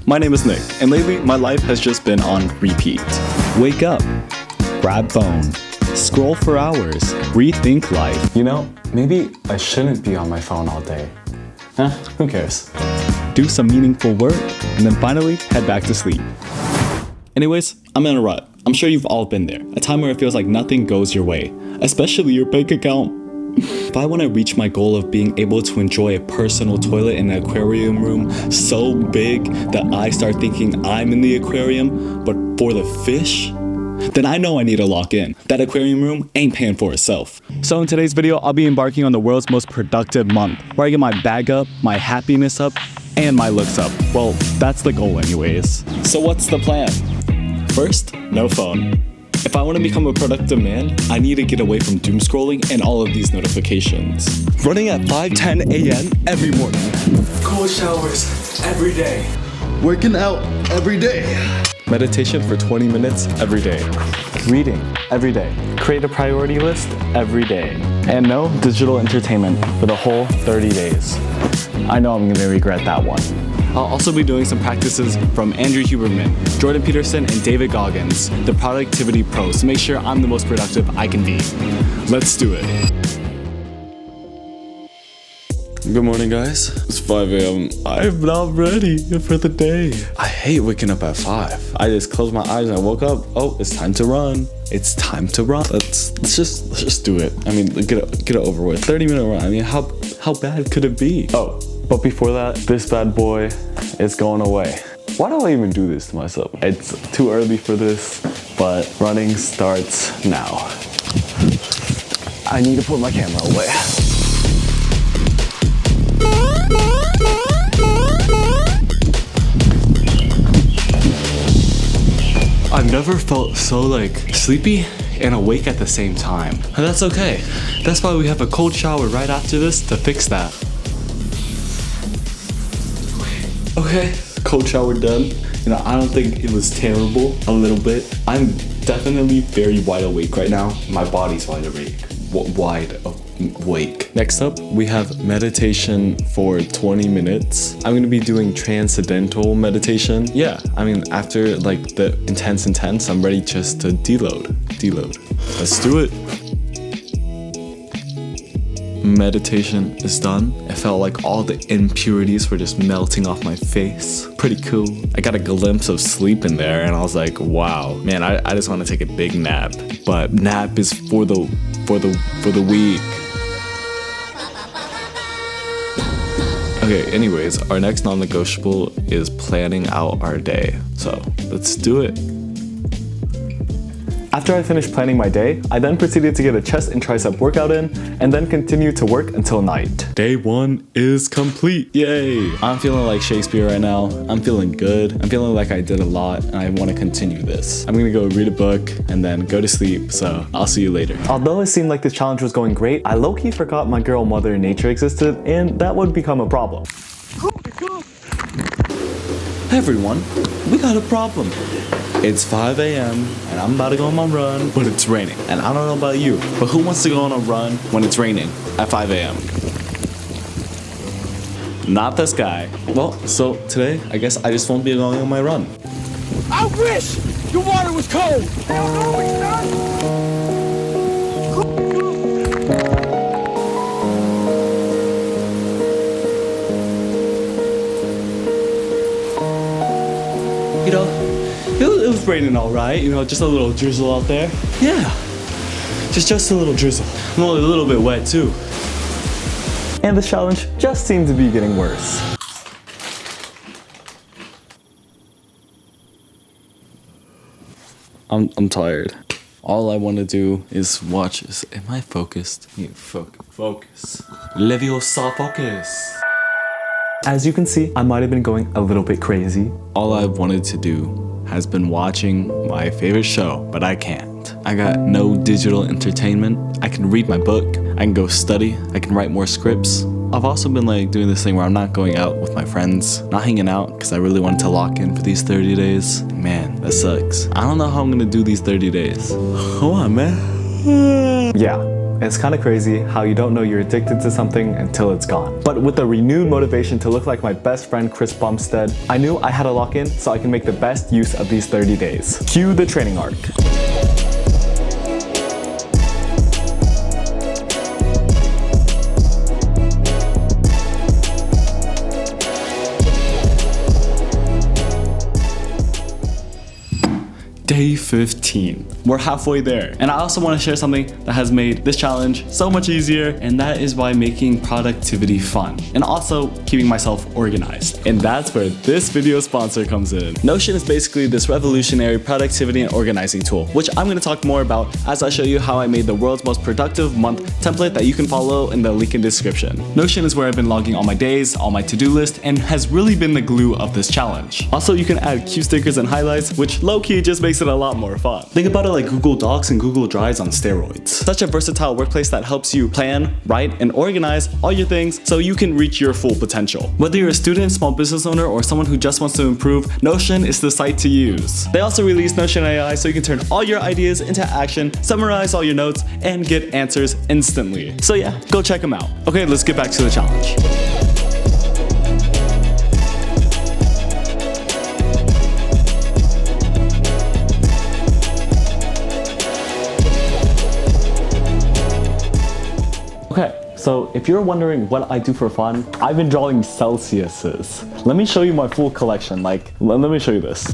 My name is Nick, and lately my life has just been on repeat. Wake up, grab phone, scroll for hours, rethink life. You know, maybe I shouldn't be on my phone all day. Who cares? Do some meaningful work, and then finally head back to sleep. Anyways, I'm in a rut. I'm sure you've all been there. A time where it feels like nothing goes your way, especially your bank account. If I want to reach my goal of being able to enjoy a personal toilet in an aquarium room so big that I start thinking I'm in the aquarium, but for the fish, then I know I need to lock in. That aquarium room ain't paying for itself. So in today's video, I'll be embarking on the world's most productive month, where I get my bag up, my happiness up, and my looks up. Well, that's the goal anyways. So what's the plan? First, no phone. If I want to become a productive man, I need to get away from doom scrolling and all of these notifications. Running at 5:10 a.m. every morning. Cold showers every day. Working out every day. Meditation for 20 minutes every day. Reading every day. Create a priority list every day. And no digital entertainment for the whole 30 days. I know I'm gonna regret that one. I'll also be doing some practices from Andrew Huberman, Jordan Peterson, and David Goggins, the productivity pros, to make sure I'm the most productive I can be. Let's do it. Good morning, guys. It's 5 a.m. I'm not ready for the day. I hate waking up at 5. I just closed my eyes and I woke up. Oh, it's time to run. It's time to run. Let's just do it. I mean, get it over with. 30-minute run. I mean, how bad could it be? Oh, but before that, this bad boy is going away. Why do I even do this to myself? It's too early for this, but running starts now. I need to put my camera away. I've never felt so sleepy and awake at the same time. And that's okay. That's why we have a cold shower right after this to fix that. Okay, cold shower done. You know, I don't think it was terrible, a little bit. I'm definitely very wide awake right now. My body's wide awake. Wide awake. Next up, we have meditation for 20 minutes. I'm gonna be doing transcendental meditation. Yeah, I mean, after the intense, I'm ready just to deload. Let's do it. Meditation is done. It felt like all the impurities were just melting off my face. Pretty cool. I got a glimpse of sleep in there and I was like, wow, man, I just want to take a big nap. But nap is for the weak. Okay, anyways, our next non-negotiable is planning out our day. So let's do it. After I finished planning my day, I then proceeded to get a chest and tricep workout in, and then continued to work until night. Day 1 is complete, yay! I'm feeling like Shakespeare right now. I'm feeling good. I'm feeling like I did a lot, and I want to continue this. I'm gonna go read a book, and then go to sleep, so I'll see you later. Although it seemed like this challenge was going great, I low-key forgot my girl Mother Nature existed, and that would become a problem. Hey everyone, we got a problem. It's 5 a.m. and I'm about to go on my run, but it's raining. And I don't know about you, but who wants to go on a run when it's raining at 5 a.m.? Not this guy. Well, so today, I guess I just won't be going on my run. I wish the water was cold. Hell no, it's not. You know, it was raining all right, you know, just a little drizzle out there. Yeah, just a little drizzle. I'm only a little bit wet too. And the challenge just seemed to be getting worse. I'm tired. All I want to do is watch. Am I focused? Yeah, focus. Leviosa focus. As you can see, I might have been going a little bit crazy. All I've wanted to do has been watching my favorite show, but I can't. I got no digital entertainment. I can read my book. I can go study. I can write more scripts. I've also been doing this thing where I'm not going out with my friends, not hanging out because I really wanted to lock in for these 30 days. Man, that sucks. I don't know how I'm gonna do these 30 days. Come on, man. Yeah, It's kind of crazy how you don't know you're addicted to something until it's gone. But with a renewed motivation to look like my best friend Chris Bumstead, I knew I had to lock in so I can make the best use of these 30 days. Cue the training arc. Day 15. We're halfway there. And I also want to share something that has made this challenge so much easier, and that is by making productivity fun and also keeping myself organized. And that's where this video sponsor comes in. Notion is basically this revolutionary productivity and organizing tool, which I'm going to talk more about as I show you how I made the world's most productive month template that you can follow in the link in the description. Notion is where I've been logging all my days, all my to-do list, and has really been the glue of this challenge. Also, you can add cute stickers and highlights, which low-key just makes it a lot more fun. Think about it like Google Docs and Google Drives on steroids. Such a versatile workplace that helps you plan, write, and organize all your things so you can reach your full potential. Whether you're a student, small business owner, or someone who just wants to improve, Notion is the site to use. They also released Notion AI so you can turn all your ideas into action, summarize all your notes, and get answers instantly. So yeah, go check them out. Okay, let's get back to the challenge. Okay, so if you're wondering what I do for fun, I've been drawing Celsiuses. Let me show you my full collection. Let me show you this.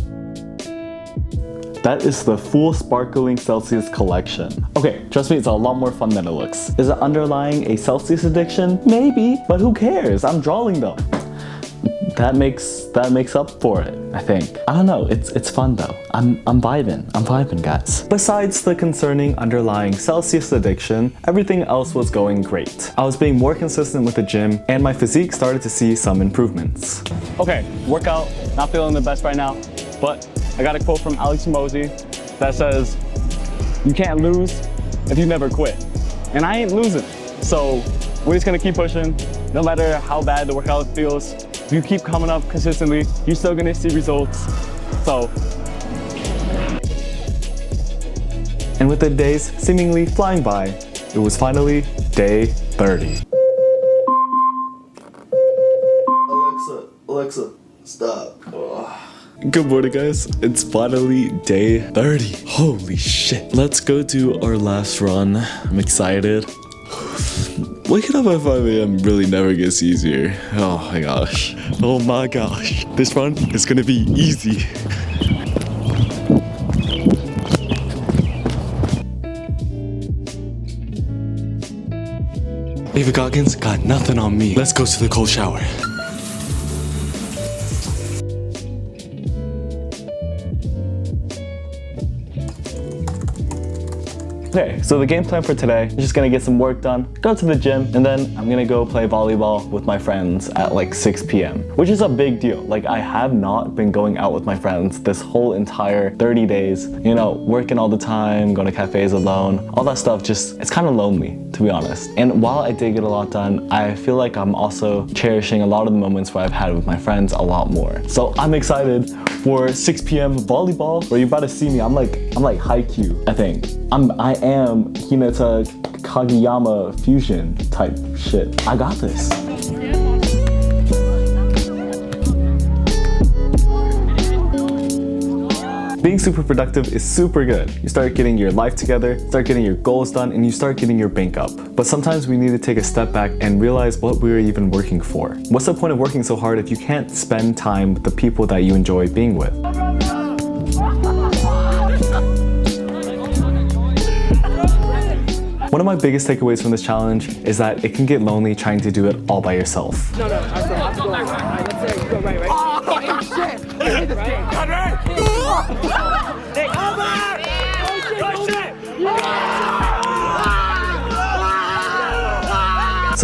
That is the full sparkling Celsius collection. Okay, trust me, it's a lot more fun than it looks. Is it underlying a Celsius addiction? Maybe, but who cares? I'm drawing them. That makes up for it, I think. I don't know, it's fun though. I'm vibing, guys. Besides the concerning underlying Celsius addiction, everything else was going great. I was being more consistent with the gym, and my physique started to see some improvements. Okay, workout, not feeling the best right now, but I got a quote from Alex Hormozi that says, "You can't lose if you never quit." And I ain't losing. So we're just gonna keep pushing, no matter how bad the workout feels. If you keep coming up consistently, you're still gonna see results. So. And with the days seemingly flying by, it was finally day 30. Alexa, stop. Ugh. Good morning, guys. It's finally day 30. Holy shit. Let's go do our last run. I'm excited. Waking up at 5 a.m. really never gets easier. Oh my gosh. Oh my gosh. This run is gonna be easy. Ava Goggins got nothing on me. Let's go to the cold shower. Okay, so the game plan for today is just gonna get some work done, go to the gym, and then I'm gonna go play volleyball with my friends at like 6 p.m., which is a big deal. Like, I have not been going out with my friends this whole entire 30 days, you know, working all the time, going to cafes alone, all that stuff just, it's kind of lonely, to be honest. And while I did get a lot done, I feel like I'm also cherishing a lot of the moments where I've had with my friends a lot more. So I'm excited for 6 p.m. volleyball, where you're about to see me. I'm like Haikyuu, I think. I am Hinata Kageyama fusion type shit. I got this. Being super productive is super good. You start getting your life together, start getting your goals done, and you start getting your bank up. But sometimes we need to take a step back and realize what we're even working for. What's the point of working so hard if you can't spend time with the people that you enjoy being with? One of my biggest takeaways from this challenge is that it can get lonely trying to do it all by yourself. No, let's go right. Let's say go right. Oh, shit! Right? Cut right! Hey,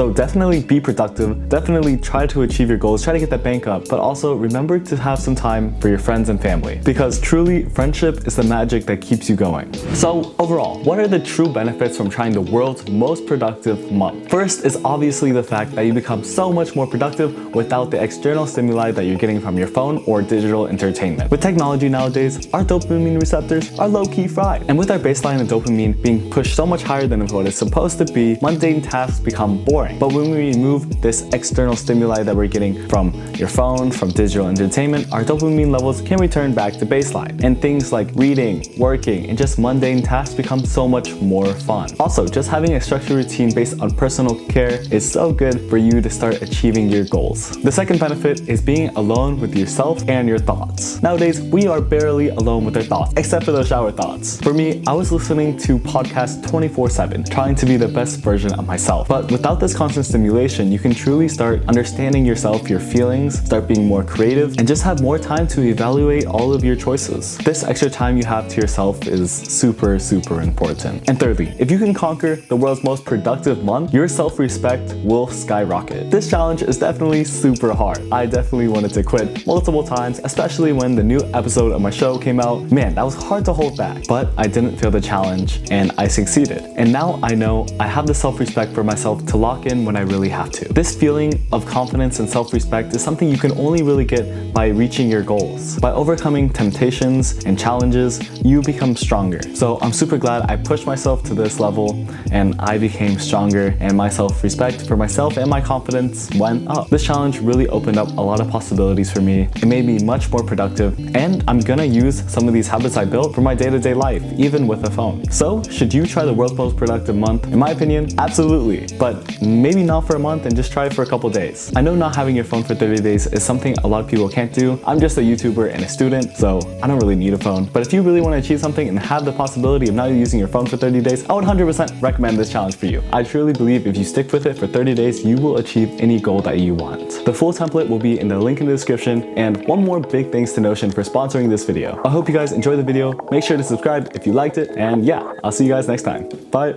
So definitely be productive, definitely try to achieve your goals, try to get that bank up, but also remember to have some time for your friends and family, because truly friendship is the magic that keeps you going. So overall, what are the true benefits from trying the world's most productive month? First is obviously the fact that you become so much more productive without the external stimuli that you're getting from your phone or digital entertainment. With technology nowadays, our dopamine receptors are low-key fried. And with our baseline of dopamine being pushed so much higher than what it's supposed to be, mundane tasks become boring. But when we remove this external stimuli that we're getting from your phone, from digital entertainment, our dopamine levels can return back to baseline. And things like reading, working, and just mundane tasks become so much more fun. Also, just having a structured routine based on personal care is so good for you to start achieving your goals. The second benefit is being alone with yourself and your thoughts. Nowadays, we are barely alone with our thoughts, except for those shower thoughts. For me, I was listening to podcasts 24/7, trying to be the best version of myself. But without this constant stimulation, you can truly start understanding yourself, your feelings, start being more creative, and just have more time to evaluate all of your choices. This extra time you have to yourself is super, super important. And thirdly, if you can conquer the world's most productive month, your self-respect will skyrocket. This challenge is definitely super hard. I definitely wanted to quit multiple times, especially when the new episode of my show came out. Man, that was hard to hold back, but I didn't fail the challenge and I succeeded. And now I know I have the self-respect for myself to lock in when I really have to. This feeling of confidence and self-respect is something you can only really get by reaching your goals. By overcoming temptations and challenges, you become stronger. So I'm super glad I pushed myself to this level and I became stronger, and my self-respect for myself and my confidence went up. This challenge really opened up a lot of possibilities for me. It made me much more productive, and I'm gonna use some of these habits I built for my day-to-day life, even with a phone. So should you try the world's most productive month? In my opinion, absolutely, but maybe not for a month and just try it for a couple days. I know not having your phone for 30 days is something a lot of people can't do. I'm just a YouTuber and a student, so I don't really need a phone. But if you really want to achieve something and have the possibility of not using your phone for 30 days, I would 100% recommend this challenge for you. I truly believe if you stick with it for 30 days, you will achieve any goal that you want. The full template will be in the link in the description, and one more big thanks to Notion for sponsoring this video. I hope you guys enjoyed the video. Make sure to subscribe if you liked it, and yeah, I'll see you guys next time. Bye.